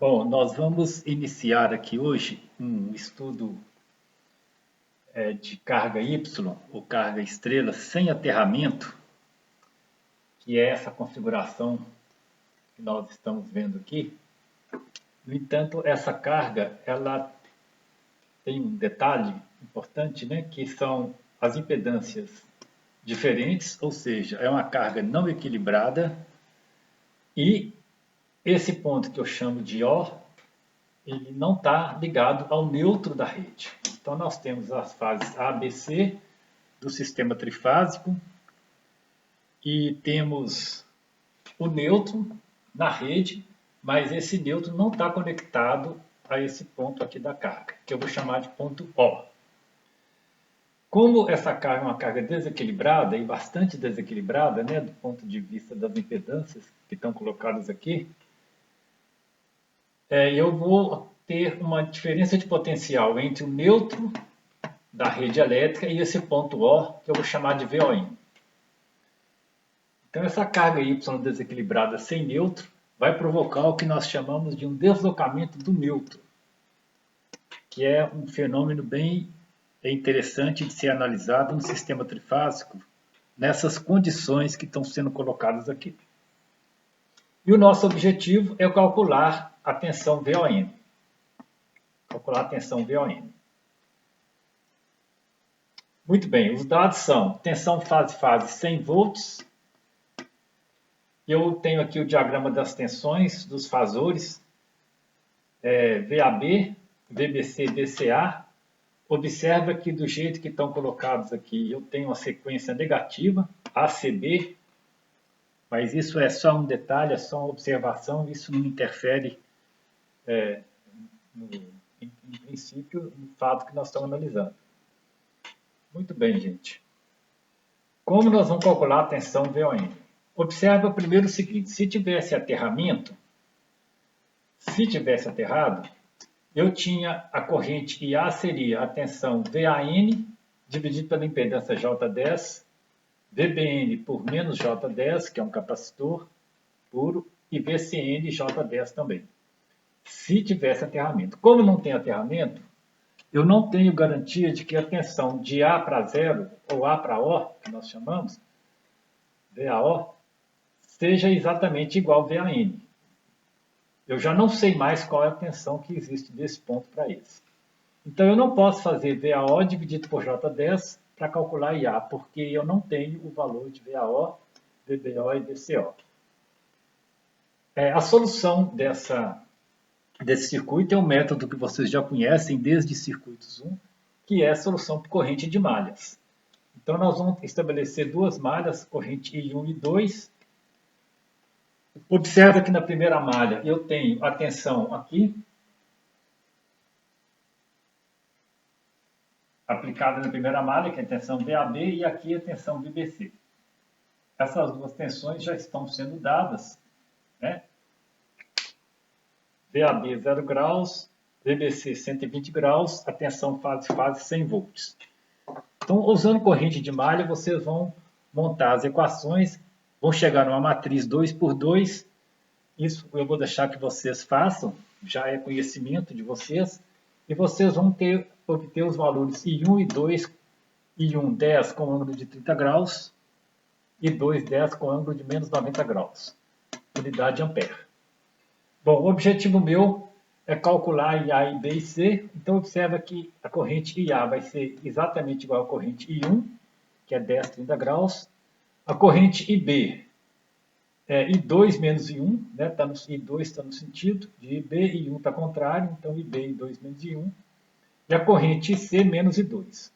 Bom, nós vamos iniciar aqui hoje um estudo de carga Y ou carga estrela sem aterramento, que é essa configuração que nós estamos vendo aqui. No entanto, essa carga ela tem um detalhe importante, né, que são as impedâncias diferentes, ou seja, é uma carga não equilibrada e esse ponto que eu chamo de O, ele não está ligado ao neutro da rede. Então, nós temos as fases A, B, C do sistema trifásico e temos o neutro na rede, mas esse neutro não está conectado a esse ponto aqui da carga, que eu vou chamar de ponto O. Como essa carga é uma carga desequilibrada e bastante desequilibrada, né, do ponto de vista das impedâncias que estão colocadas aqui, eu vou ter uma diferença de potencial entre o neutro da rede elétrica e esse ponto O, que eu vou chamar de VON. Então, essa carga Y desequilibrada sem neutro vai provocar o que nós chamamos de um deslocamento do neutro, que é um fenômeno bem interessante de ser analisado no sistema trifásico, nessas condições que estão sendo colocadas aqui. E o nosso objetivo é calcular a tensão VON. Calcular a tensão VON. Muito bem, os dados são tensão fase-fase 100 volts. Eu tenho aqui o diagrama das tensões dos fasores, VAB, VBC, VCA. Observa que do jeito que estão colocados aqui, eu tenho uma sequência negativa, ACB, mas isso é só um detalhe, é só uma observação, isso não interfere, em princípio, no fato que nós estamos analisando. Muito bem, gente. Como nós vamos calcular a tensão VON? Observa primeiro o seguinte, se tivesse aterramento, se tivesse aterrado, eu tinha a corrente IA seria a tensão VAN dividido pela impedância J10, VBN por menos J10, que é um capacitor puro, e VCN J10 também. Se tivesse aterramento. Como não tem aterramento, eu não tenho garantia de que a tensão de A para 0, ou A para O, que nós chamamos, VAO, seja exatamente igual a VAN. Eu já não sei mais qual é a tensão que existe desse ponto para esse. Então, eu não posso fazer VAO dividido por J10 para calcular IA, porque eu não tenho o valor de VAO, VBO e VCO. A solução desse circuito é um método que vocês já conhecem desde circuitos 1, que é a solução por corrente de malhas. Então, nós vamos estabelecer duas malhas, corrente I1 e 2. Observa que na primeira malha eu tenho a tensão aqui, aplicada na primeira malha, que é a tensão VAB, e aqui a tensão VBC. Essas duas tensões já estão sendo dadas, né? VAB 0 graus, VBC 120 graus, a tensão fase-fase 100 volts. Então, usando corrente de malha, vocês vão montar as equações, vão chegar numa matriz 2 por 2. Isso eu vou deixar que vocês façam, já é conhecimento de vocês. E vocês vão obter os valores I1 e 2, I1 10 com ângulo de 30 graus e 2 10 com ângulo de menos 90 graus, unidade de ampere. Bom, o objetivo meu é calcular IA em B e C, então observa que a corrente IA vai ser exatamente igual à corrente I1, que é 10 30 graus, a corrente IB é I2 menos I1, né? I2 está no sentido de IB, I1 está contrário, então IB I2 menos I1, e a corrente IC menos I2.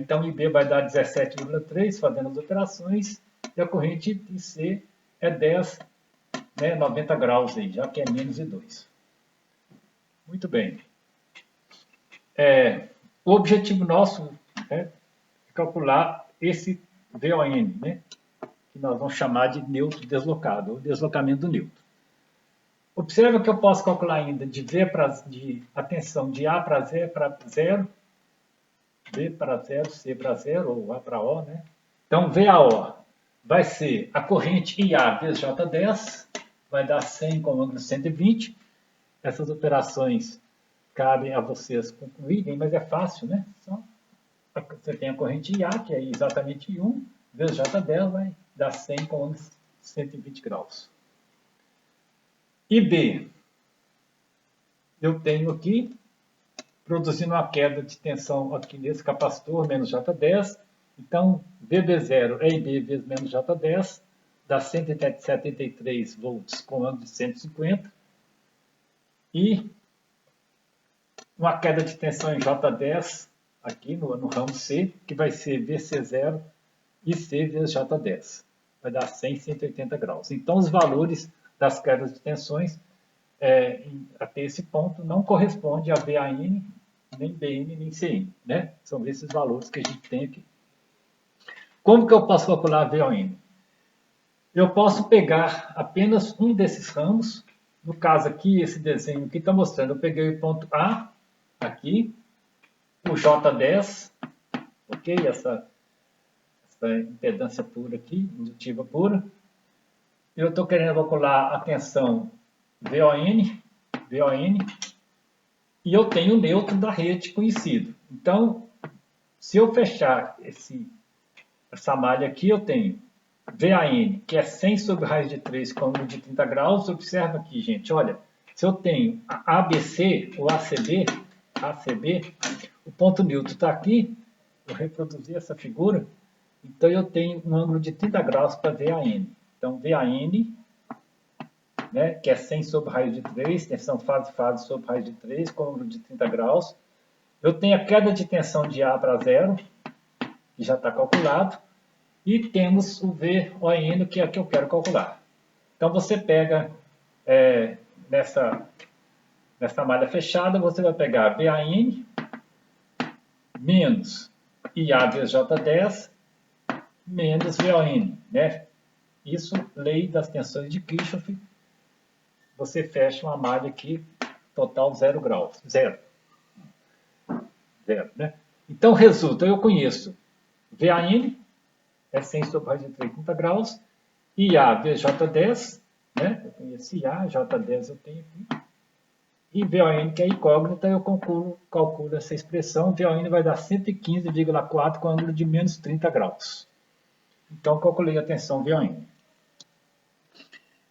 Então IB vai dar 17,3, fazendo as operações, e a corrente IC é 10, né, 90 graus, aí, já que é menos I2. Muito bem. O objetivo nosso é calcular esse VON, né? Que nós vamos chamar de neutro deslocado, ou deslocamento do neutro. Observa que eu posso calcular ainda a tensão de A para 0, B para 0, C para 0, ou A para O, né? Então, VAO vai ser a corrente IA vezes J10, vai dar 100 com ângulo 120. Essas operações cabem a vocês concluírem, mas é fácil, né? Só você tem a corrente IA, que é exatamente 1, vezes J10 vai dar 100 com ângulo 120 graus. E B, eu tenho aqui, produzindo uma queda de tensão aqui nesse capacitor, menos J10. Então, VB0 é IB vezes menos J10, dá 173 volts com ângulo de 150. E uma queda de tensão em J10, aqui no ramo C, que vai ser VC0 e C vezes J10. Vai dar 100, 180 graus. Então, os valores das quedas de tensões até esse ponto não correspondem a VAN, nem BN, nem CN. Né? São esses valores que a gente tem aqui. Como que eu posso calcular a VON? Eu posso pegar apenas um desses ramos. No caso aqui, esse desenho que está mostrando, eu peguei o ponto A, aqui, o J10, ok? Essa impedância pura aqui, indutiva pura. Eu estou querendo calcular a tensão VON, e eu tenho o neutro da rede conhecido. Então, se eu fechar essa malha aqui, eu tenho VAN, que é 100 sobre raiz de 3 com ângulo de 30 graus. Observa aqui, gente, olha, se eu tenho a ABC ou ACB, o ponto neutro está aqui, eu reproduzi essa figura, então eu tenho um ângulo de 30 graus para VAN. Então, VAN, né, que é 100 sobre raiz de 3, tensão fase sobre raiz de 3, com ângulo de 30 graus. Eu tenho a queda de tensão de A para 0, que já está calculado, e temos o VON, que é o que eu quero calcular. Então, você pega, nessa malha fechada, você vai pegar VAN menos IA vezes J10 menos VON, né? Isso, lei das tensões de Kirchhoff. Você fecha uma malha aqui, total 0 graus. Zero, né? Então, resulta, eu conheço VAN, é 100 sobre raiz de 3, 30 graus, IA vezes J10, né? Eu conheço IA, J10 eu tenho aqui. E VON, que é incógnita, eu calculo essa expressão. VON vai dar 115,4 com ângulo de menos 30 graus. Então, calculei a tensão VON.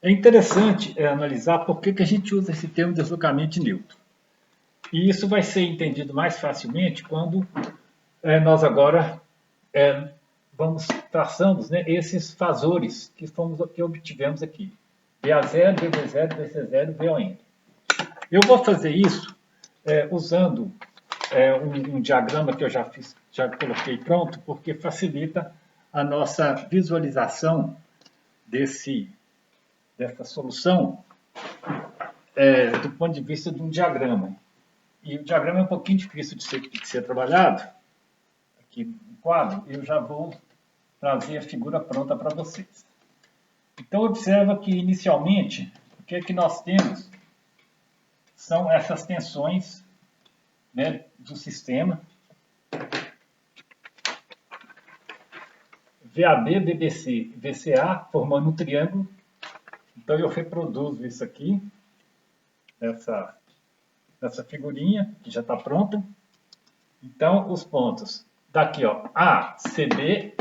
É interessante analisar por que a gente usa esse termo deslocamento de Newton. E isso vai ser entendido mais facilmente quando nós agora traçamos, né, esses fasores que obtivemos aqui. VA0, VB0, VC0, VON. Eu vou fazer isso usando um diagrama que eu já coloquei pronto, porque facilita a nossa visualização dessa solução do ponto de vista de um diagrama. E o diagrama é um pouquinho difícil de ser trabalhado, aqui no quadro, eu já vou trazer a figura pronta para vocês. Então, observa que, inicialmente, o que é que nós temos são essas tensões, né, do sistema. VAB, BBC, VCA, formando um triângulo. Então, eu reproduzo isso aqui, nessa figurinha, que já está pronta. Então, os pontos daqui, ó, ACB,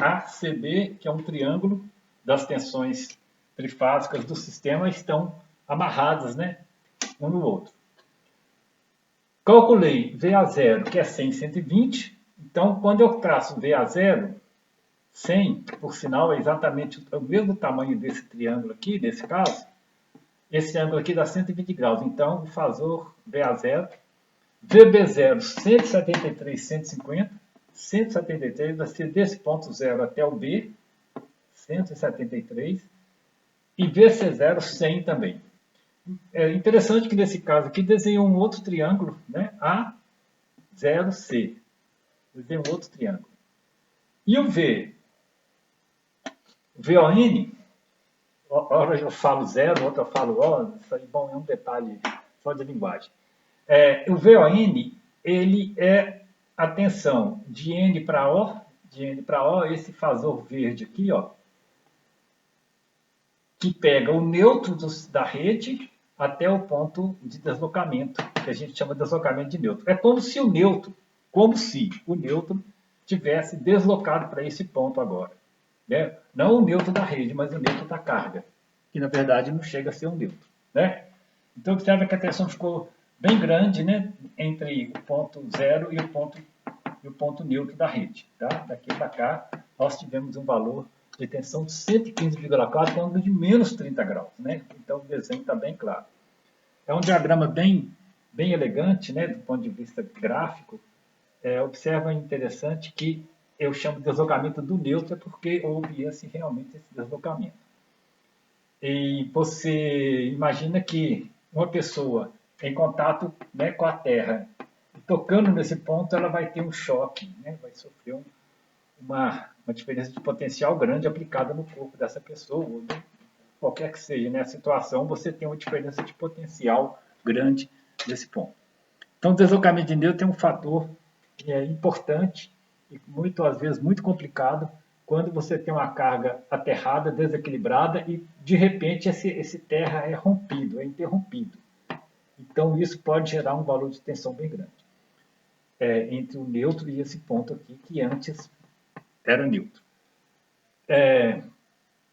que é um triângulo das tensões trifásicas do sistema, estão amarradas, né, um no outro. Calculei VA0, que é 100, 120. Então, quando eu traço VA0, 100, por sinal, é exatamente o mesmo tamanho desse triângulo aqui, nesse caso. Esse ângulo aqui dá 120 graus. Então, o fasor VA0, VB0, 173, 150. 173 vai ser desse ponto 0 até o B, 173. E VC0, 100 também. É interessante que nesse caso aqui desenhou um outro triângulo, né? A0C. Desenhou um outro triângulo. E o VON, hora eu falo 0, outra eu falo O, isso aí, bom, é um detalhe só de linguagem. O VON, ele é a tensão de N para O, esse fasor verde aqui, ó, que pega o neutro da rede até o ponto de deslocamento, que a gente chama de deslocamento de neutro. É como se o neutro tivesse deslocado para esse ponto agora. Né? Não o neutro da rede, mas o neutro da carga, que na verdade não chega a ser um neutro. Né? Então observa que a tensão ficou bem grande, né, entre o ponto zero e o ponto neutro da rede. Tá? Daqui para cá, nós tivemos um valor de tensão de 115,4 com ângulo de menos 30 graus. Né? Então o desenho está bem claro. É um diagrama bem elegante, né, do ponto de vista gráfico. Observa interessante que eu chamo de deslocamento do neutro, porque houve realmente esse deslocamento. E você imagina que uma pessoa em contato, né, com a Terra, tocando nesse ponto, ela vai ter um choque, né, vai sofrer uma diferença de potencial grande aplicada no corpo dessa pessoa, ou qualquer que seja, né, a situação, você tem uma diferença de potencial grande nesse ponto. Então, o deslocamento de neutro é um fator importante e às vezes muito complicado quando você tem uma carga aterrada, desequilibrada e de repente esse terra é rompido, é interrompido. Então isso pode gerar um valor de tensão bem grande entre o neutro e esse ponto aqui que antes era neutro.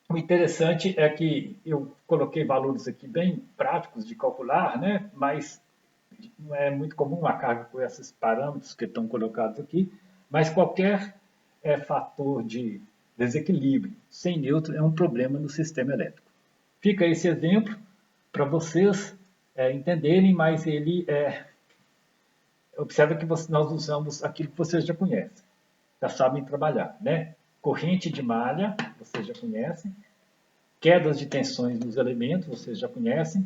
O interessante é que eu coloquei valores aqui bem práticos de calcular, né? Mas não é muito comum uma carga com esses parâmetros que estão colocados aqui, mas qualquer fator de desequilíbrio sem neutro é um problema no sistema elétrico. Fica esse exemplo para vocês entenderem, mas ele observa que nós usamos aquilo que vocês já conhecem, já sabem trabalhar, né? Corrente de malha, vocês já conhecem, quedas de tensões dos elementos, vocês já conhecem,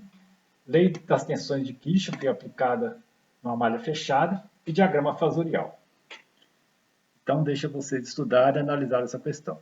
lei das tensões de Kirchhoff, que é aplicada numa malha fechada, e diagrama fasorial. Então, deixa vocês estudarem e analisar essa questão.